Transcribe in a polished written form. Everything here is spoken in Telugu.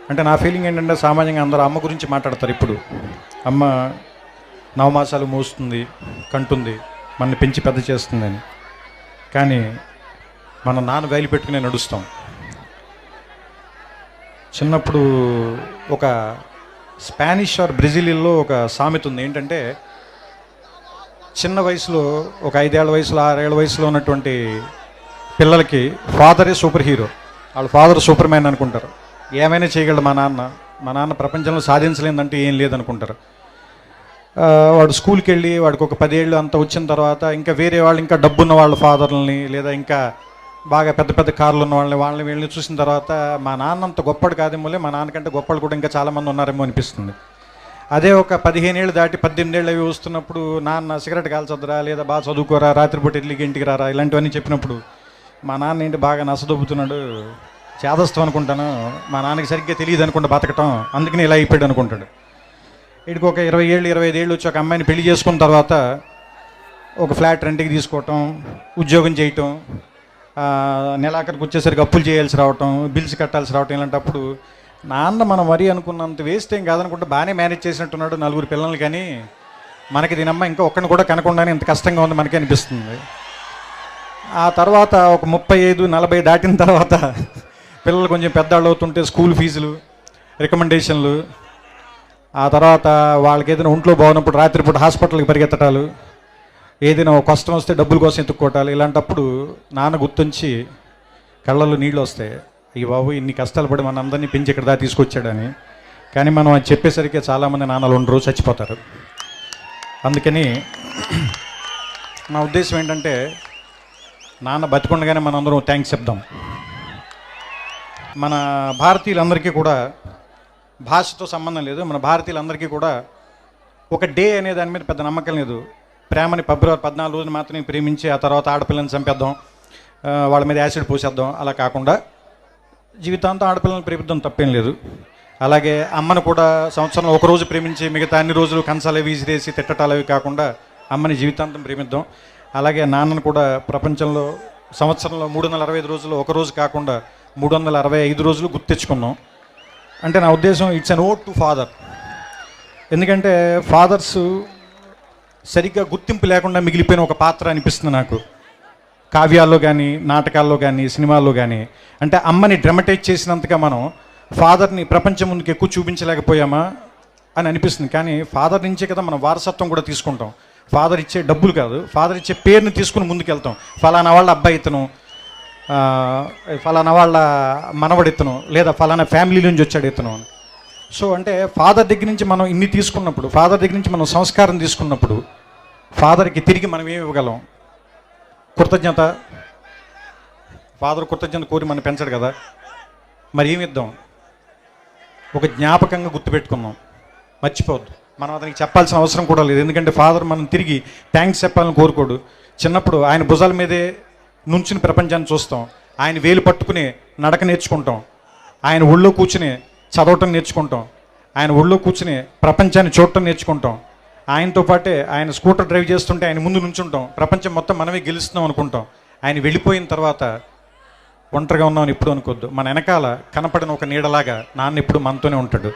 అంటే నా ఫీలింగ్ ఏంటంటే సామాన్యంగా అందరూ అమ్మ గురించి మాట్లాడతారు. ఇప్పుడు అమ్మ నవమాసాలు మోస్తుంది, కంటుంది, మనని పెంచి పెద్ద చేస్తుందని. కానీ మన నాన్న వేలు పెట్టుకునే నడుస్తాం. చిన్నప్పుడు ఒక స్పానిష్ ఆర్ బ్రెజిలియన్లో ఒక సామెత ఉంది. ఏంటంటే చిన్న వయసులో ఒక 5 ఏళ్ల వయసులో 6 ఏళ్ల వయసులో ఉన్నటువంటి పిల్లలకి ఫాదరే సూపర్ హీరో. వాళ్ళ ఫాదర్ సూపర్ మ్యాన్ అనుకుంటారు. ఏమైనా చేయగలడు మా నాన్న ప్రపంచంలో సాధించలేదంటే ఏం లేదనుకుంటారు. వాడు స్కూల్కి వెళ్ళి వాడికి ఒక 10 ఏళ్ళు అంత వచ్చిన తర్వాత ఇంకా వేరే వాళ్ళు, ఇంకా డబ్బున్న వాళ్ళ ఫాదర్లని, లేదా ఇంకా బాగా పెద్ద పెద్ద కార్లు ఉన్న వాళ్ళని వీళ్ళని చూసిన తర్వాత మా నాన్న అంత గొప్పడు కాదేమోలే, మా నాన్నకంటే గొప్పలు కూడా ఇంకా చాలామంది ఉన్నారేమో అనిపిస్తుంది. అదే ఒక 15 ఏళ్ళు దాటి 18 ఏళ్ళు అవి వస్తున్నప్పుడు నాన్న సిగరెట్ కాల్చొద్దురా, లేదా బాగా చదువుకోరా, రాత్రిపూట ఇడ్లీకి ఇంటికి రారా, ఇలాంటివన్నీ చెప్పినప్పుడు మా నాన్న ఏంటి బాగా నసదొబ్బుతున్నాడు, చేదస్తాం అనుకుంటాను, మా నాన్నకి సరిగ్గా తెలియదు అనుకుంటా బతకటం, అందుకని ఇలా అయిపోయాడు అనుకుంటాడు. వీడికి ఒక 20 ఏళ్ళు 25 ఏళ్ళు వచ్చి ఒక అమ్మాయిని పెళ్లి చేసుకున్న తర్వాత ఒక ఫ్లాట్ రెంట్కి తీసుకోవటం, ఉద్యోగం చేయటం, నెలాఖరికి వచ్చేసరికి అప్పులు చేయాల్సి రావటం, బిల్స్ కట్టాల్సి రావటం, ఇలాంటప్పుడు నాన్న మనం మరీ అనుకున్నంత వేస్ట్ ఏం కాదనుకుంటే బాగానే మేనేజ్ చేసినట్టున్నాడు 4 పిల్లలు. కానీ మనకి దీనమ్మ ఇంకా ఒక్కడిని కూడా కనకుండానే ఇంత కష్టంగా ఉంది మనకి అనిపిస్తుంది. ఆ తర్వాత ఒక 35-40 దాటిన తర్వాత పిల్లలు కొంచెం పెద్దవాళ్ళు అవుతుంటే స్కూల్ ఫీజులు, రికమెండేషన్లు, ఆ తర్వాత వాళ్ళకి ఏదైనా ఒంట్లో బాగున్నప్పుడు రాత్రిపూట హాస్పిటల్కి పరిగెత్తటాలు, ఏదైనా ఒక కష్టం వస్తే డబ్బుల కోసం ఎత్తుక్కోవటాలు, ఇలాంటప్పుడు నాన్న గుర్తుంచి కళ్ళల్లో నీళ్ళు వస్తాయి. ఈ బాబు ఇన్ని కష్టాలు పడి మన అందరినీ పెంచి ఇక్కడ దాకా తీసుకొచ్చాడని. కానీ మనం అది చెప్పేసరికి చాలామంది నాన్నలు ఉండరు, చచ్చిపోతారు. అందుకని నా ఉద్దేశం ఏంటంటే నాన్న బతికుండగానే మనం అందరం థ్యాంక్స్ చెప్దాం. మన భారతీయులందరికీ కూడా భాషతో సంబంధం లేదు. మన భారతీయులందరికీ కూడా ఒక డే అనే దాని మీద పెద్ద నమ్మకం లేదు. ప్రేమని ఫిబ్రవరి 14 రోజులు మాత్రమే ప్రేమించి ఆ తర్వాత ఆడపిల్లని చంపేద్దాం, వాళ్ళ మీద యాసిడ్ పోసేద్దాం, అలా కాకుండా జీవితాంతం ఆడపిల్లని ప్రేమిద్దాం, తప్పేం లేదు. అలాగే అమ్మను కూడా సంవత్సరంలో ఒక రోజు ప్రేమించి మిగతా అన్ని రోజులు కంచాలు విసిరేసి తిట్టటాలు అవి కాకుండా అమ్మని జీవితాంతం ప్రేమిద్దాం. అలాగే నాన్నను కూడా ప్రపంచంలో సంవత్సరంలో 365 రోజులు ఒక రోజు కాకుండా 365 రోజులు గుర్తెచ్చుకున్నాం. అంటే నా ఉద్దేశం it's an vote to father. ఎందుకంటే ఫాదర్స్ సరిగ్గా గుర్తింపు లేకుండా మిగిలిపోయిన ఒక పాత్ర అనిపిస్తుంది నాకు, కావ్యాల్లో కానీ, నాటకాల్లో కానీ, సినిమాల్లో కానీ. అంటే అమ్మని డ్రమటైజ్ చేసినంతగా మనం ఫాదర్ని ప్రపంచం ముందుకు ఎక్కువ చూపించలేకపోయామా అని అనిపిస్తుంది. కానీ ఫాదర్ నుంచే కదా మనం వారసత్వం కూడా తీసుకుంటాం. ఫాదర్ ఇచ్చే డబ్బులు కాదు, ఫాదర్ ఇచ్చే పేరుని తీసుకుని ముందుకెళ్తాం. ఫలానా వాళ్ళ అబ్బాయి ఇతను, ఫలానా వాళ్ళ మనవడు ఇతను, లేదా ఫలానా ఫ్యామిలీ నుంచి వచ్చాడు ఇతను. సో అంటే ఫాదర్ దగ్గర నుంచి మనం ఇన్ని తీసుకున్నప్పుడు, ఫాదర్ దగ్గర నుంచి మనం సంస్కారం తీసుకున్నప్పుడు ఫాదర్కి తిరిగి మనం ఏమి ఇవ్వగలం? కృతజ్ఞత. ఫాదర్ కృతజ్ఞత కోరి మనం పెంచడు కదా, మరి ఏమి ఇద్దాం? ఒక జ్ఞాపకంగా గుర్తుపెట్టుకున్నాం, మర్చిపోవద్దు. మనం అతనికి చెప్పాల్సిన అవసరం కూడా లేదు. ఎందుకంటే ఫాదర్ మనం తిరిగి థ్యాంక్స్ చెప్పాలని కోరుకోడు. చిన్నప్పుడు ఆయన భుజాల మీదే నుంచుని ప్రపంచాన్ని చూస్తాం, ఆయన వేలు పట్టుకుని నడక నేర్చుకుంటాం, ఆయన ఒళ్ళో కూర్చుని చదవటం నేర్చుకుంటాం, ఆయన ఒళ్ళో కూర్చుని ప్రపంచాన్ని చూడటం నేర్చుకుంటాం. ఆయనతో పాటే ఆయన స్కూటర్ డ్రైవ్ చేస్తుంటే ఆయన ముందు నుంచుంటాం, ప్రపంచం మొత్తం మనమే గెలుస్తున్నాం అనుకుంటాం. ఆయన వెళ్ళిపోయిన తర్వాత ఒంటరిగా ఉన్నామని ఎప్పుడు అనుకోవద్దు. మన వెనకాల కనపడిన ఒక నీడలాగా నాన్న ఎప్పుడు మనతోనే ఉంటాడు.